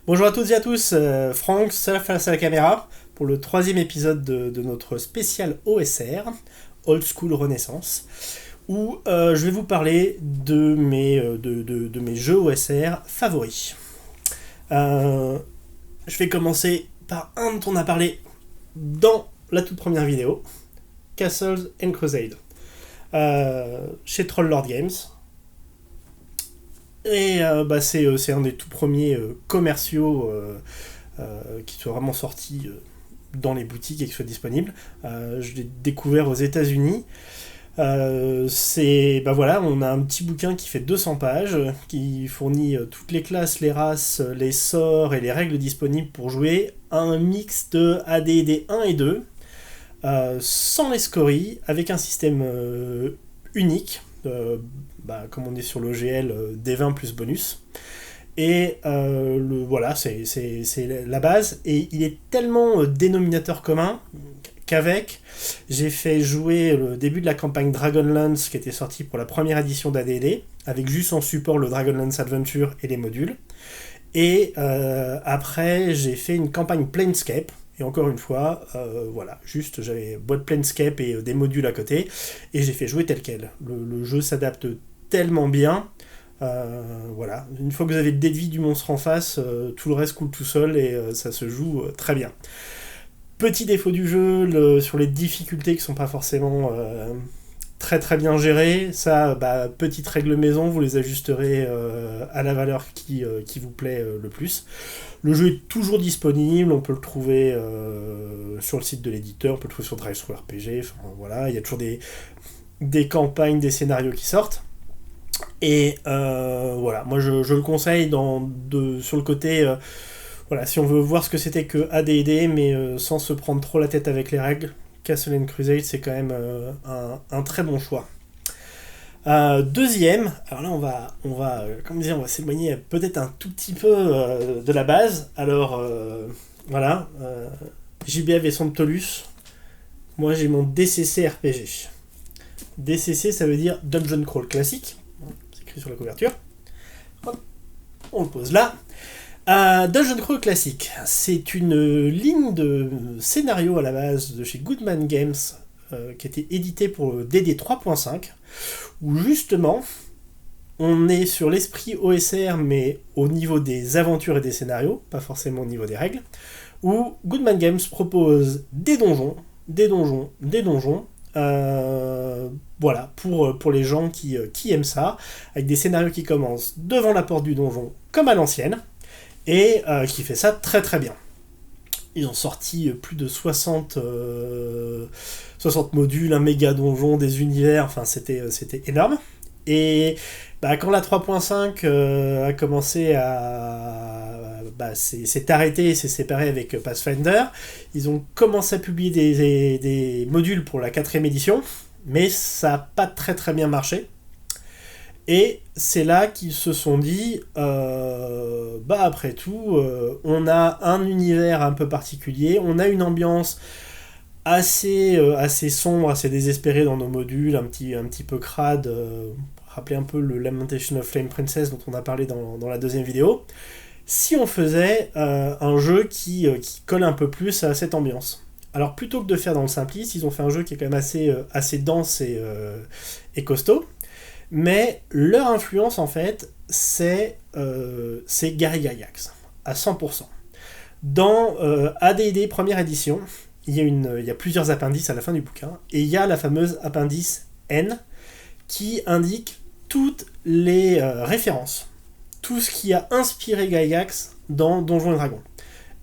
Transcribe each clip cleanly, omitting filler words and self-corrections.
Bonjour à toutes et à tous, Franck seul face à la caméra pour le troisième épisode de notre spécial OSR, Old School Renaissance, où je vais vous parler de mes jeux OSR favoris. Je vais commencer par un dont on a parlé dans la toute première vidéo, Castles and Crusade, chez Troll Games. Et c'est un des tout premiers commerciaux qui soit vraiment sorti dans les boutiques et qui soit disponible. Je l'ai découvert aux États-Unis. On a un petit bouquin qui fait 200 pages, qui fournit toutes les classes, les races, les sorts et les règles disponibles pour jouer à un mix de AD&D 1 et 2, sans les scories, avec un système unique. Comme on est sur l'OGL, D20 plus bonus. Et c'est la base. Et il est tellement dénominateur commun qu'avec, j'ai fait jouer le début de la campagne Dragonlance qui était sortie pour la première édition d'AD&D, avec juste en support le Dragonlance Adventure et les modules. Et après, j'ai fait une campagne Planescape. Et encore une fois, j'avais boîte Planescape et des modules à côté, et j'ai fait jouer tel quel. Le jeu s'adapte tellement bien. Une fois que vous avez le dé de vie du monstre en face, tout le reste coule tout seul et ça se joue très bien. Petit défaut du jeu, sur les difficultés qui sont pas forcément très très bien gérées. Ça, petite règle maison, vous les ajusterez à la valeur qui vous plaît le plus. Le jeu est toujours disponible, on peut le trouver sur le site de l'éditeur, on peut le trouver sur DriveThruRPG, il y a toujours des campagnes, des scénarios qui sortent. Et moi je le conseille sur le côté, si on veut voir ce que c'était que AD&D, mais sans se prendre trop la tête avec les règles, Castle and Crusade c'est quand même un très bon choix. Deuxième, alors là on va s'éloigner peut-être un tout petit peu de la base. Alors JB avait son Ptolus, moi j'ai mon DCC RPG. DCC ça veut dire Dungeon Crawl classique, c'est écrit sur la couverture. Hop, on le pose là. Dungeon Crawl classique, c'est une ligne de scénario à la base de chez Goodman Games, qui a été édité pour DD 3.5, où justement on est sur l'esprit OSR mais au niveau des aventures et des scénarios, pas forcément au niveau des règles, où Goodman Games propose des donjons, pour les gens qui aiment ça, avec des scénarios qui commencent devant la porte du donjon comme à l'ancienne, et qui fait ça très très bien. Ils ont sorti plus de 60 modules, un méga donjon, des univers, enfin c'était énorme. Et quand la 3.5 a commencé s'est arrêté et s'est séparé avec Pathfinder, ils ont commencé à publier des modules pour la 4ème édition, mais ça n'a pas très très bien marché. Et c'est là qu'ils se sont dit, après tout, on a un univers un peu particulier, on a une ambiance assez sombre, assez désespérée dans nos modules, un petit peu crade, rappelez un peu le Lamentation of Flame Princess dont on a parlé dans la deuxième vidéo. Si on faisait un jeu qui colle un peu plus à cette ambiance. Alors plutôt que de faire dans le simpliste, ils ont fait un jeu qui est quand même assez dense et costaud. Mais leur influence, en fait, c'est Gary Gygax, à 100%. Dans AD&D première édition, il y a plusieurs appendices à la fin du bouquin, et il y a la fameuse appendice N, qui indique toutes les références, tout ce qui a inspiré Gygax dans Donjons et Dragons.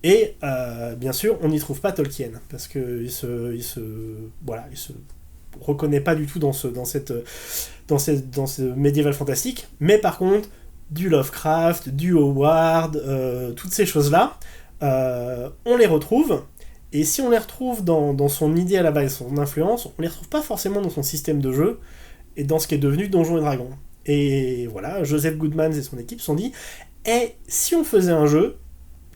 Et bien sûr, on n'y trouve pas Tolkien, parce qu'il se reconnaît pas du tout dans ce médiéval fantastique, mais par contre du Lovecraft, du Howard, toutes ces choses là, on les retrouve, et si on les retrouve dans son idée à la base, son influence, on les retrouve pas forcément dans son système de jeu et dans ce qui est devenu Donjons et Dragons. Et voilà, Joseph Goodman et son équipe se sont dit, si on faisait un jeu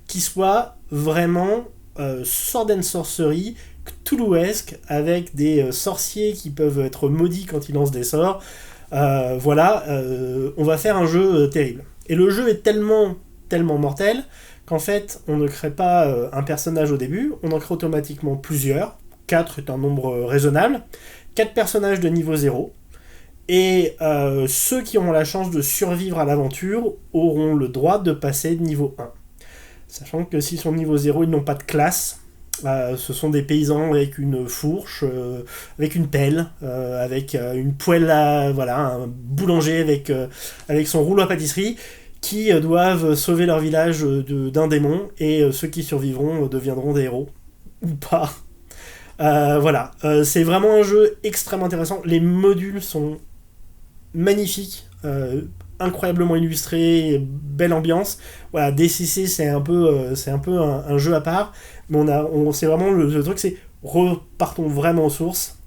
qui soit vraiment Sword and Sorcery, Cthulhuesque, avec des sorciers qui peuvent être maudits quand ils lancent des sorts, on va faire un jeu terrible. Et le jeu est tellement mortel qu'en fait, on ne crée pas un personnage au début, on en crée automatiquement plusieurs. 4 est un nombre raisonnable. 4 personnages de niveau 0. Et ceux qui auront la chance de survivre à l'aventure auront le droit de passer de niveau 1. Sachant que s'ils sont niveau 0, ils n'ont pas de classe. Ce sont des paysans avec une fourche, avec une pelle, avec une poêle voilà, un boulanger avec son rouleau à pâtisserie, qui doivent sauver leur village d'un démon, et ceux qui survivront deviendront des héros. Ou pas. Voilà. C'est vraiment un jeu extrêmement intéressant. Les modules sont magnifiques. Incroyablement illustré, belle ambiance. Voilà, DCC c'est un peu un jeu à part, mais c'est vraiment le truc, c'est repartons vraiment aux sources.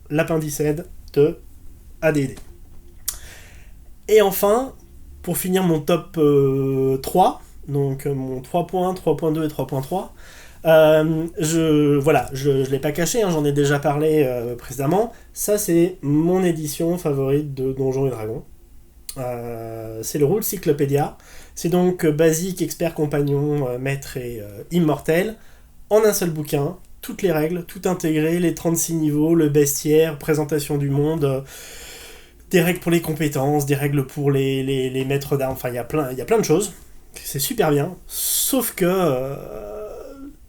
L'appendice de AD&D. Et enfin, pour finir mon top 3, donc mon 3.1, 3.2 et 3.3, je l'ai pas caché, hein, j'en ai déjà parlé précédemment. Ça, c'est mon édition favorite de Donjons et Dragons. C'est le Rule Cyclopédia. C'est donc basique, expert, compagnon, maître et immortel, en un seul bouquin, toutes les règles, tout intégré, les 36 niveaux, le bestiaire, présentation du monde, des règles pour les compétences, des règles pour les maîtres d'armes, enfin il y a plein de choses. C'est super bien, sauf que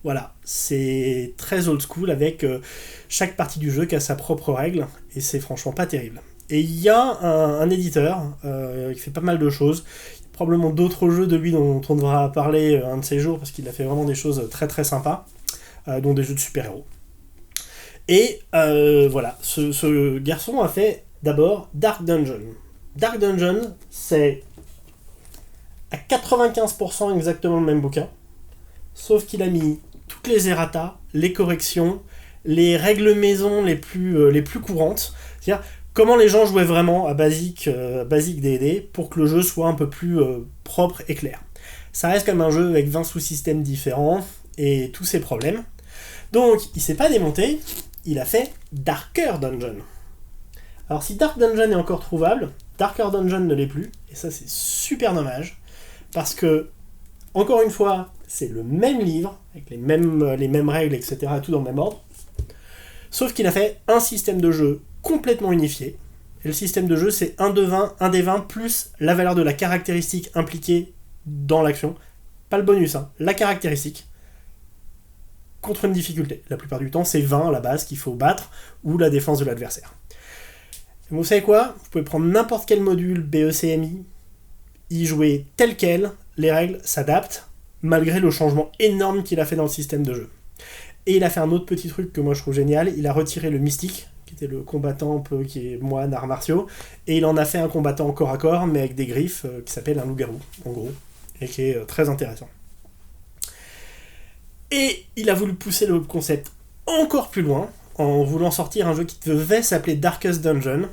voilà, c'est très old school avec chaque partie du jeu qui a sa propre règle, et c'est franchement pas terrible. Et il y a un éditeur qui fait pas mal de choses. Il y a probablement d'autres jeux de lui dont on devra parler un de ces jours, parce qu'il a fait vraiment des choses très très sympas, dont des jeux de super-héros. Et voilà, ce garçon a fait d'abord Dark Dungeon. Dark Dungeon, c'est à 95% exactement le même bouquin, sauf qu'il a mis toutes les errata, les corrections, les règles maison les plus courantes. C'est-à-dire comment les gens jouaient vraiment à Basic D&D pour que le jeu soit un peu plus propre et clair. Ça reste comme un jeu avec 20 sous-systèmes différents et tous ces problèmes. Donc, il s'est pas démonté, il a fait Darker Dungeon. Alors, si Dark Dungeon est encore trouvable, Darker Dungeon ne l'est plus, et ça c'est super dommage, parce que, encore une fois, c'est le même livre, avec les mêmes règles, etc., tout dans le même ordre, sauf qu'il a fait un système de jeu complètement unifié. Et le système de jeu, c'est 1 des 20 plus la valeur de la caractéristique impliquée dans l'action. Pas le bonus, hein, la caractéristique. Contre une difficulté. La plupart du temps, c'est 20 à la base qu'il faut battre, ou la défense de l'adversaire. Et vous savez quoi ? Vous pouvez prendre n'importe quel module BECMI, y jouer tel quel, les règles s'adaptent, malgré le changement énorme qu'il a fait dans le système de jeu. Et il a fait un autre petit truc que moi je trouve génial, il a retiré le mystique, qui était le combattant un peu qui est moine, arts martiaux, et il en a fait un combattant corps à corps, mais avec des griffes, qui s'appelle un loup-garou, en gros, et qui est très intéressant. Et il a voulu pousser le concept encore plus loin, en voulant sortir un jeu qui devait s'appeler Darkest Dungeon,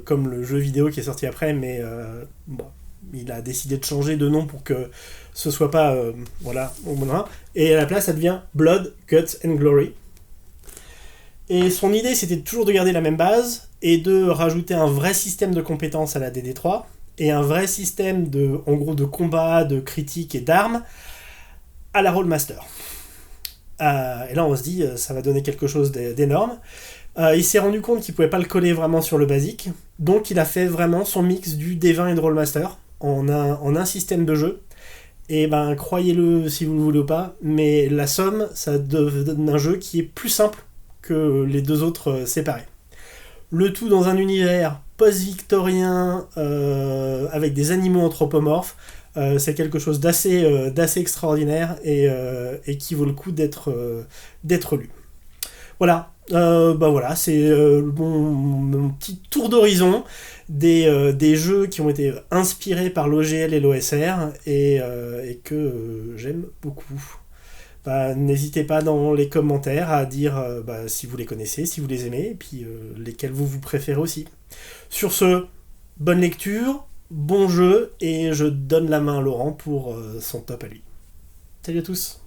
comme le jeu vidéo qui est sorti après, mais bon, il a décidé de changer de nom pour que ce soit pas... voilà, et à la place, ça devient Blood, Guts and Glory. Et son idée, c'était toujours de garder la même base, et de rajouter un vrai système de compétences à la DD3, et un vrai système de combat, de critique et d'armes, à la Rollmaster. Et là, on se dit, ça va donner quelque chose d'énorme. Il s'est rendu compte qu'il pouvait pas le coller vraiment sur le basique, donc il a fait vraiment son mix du D20 et de Rollmaster, en un système de jeu. Et ben, croyez-le si vous le voulez ou pas, mais la somme, ça donne un jeu qui est plus simple que les deux autres séparés. Le tout dans un univers post-victorien, avec des animaux anthropomorphes. C'est quelque chose d'assez extraordinaire et qui vaut le coup d'être lu. Voilà, voilà, c'est mon petit tour d'horizon des jeux qui ont été inspirés par l'OGL et l'OSR et que j'aime beaucoup. N'hésitez pas dans les commentaires à dire si vous les connaissez, si vous les aimez, et puis lesquels vous préférez aussi. Sur ce, bonne lecture, bon jeu, et je donne la main à Laurent pour son top à lui. Salut à tous.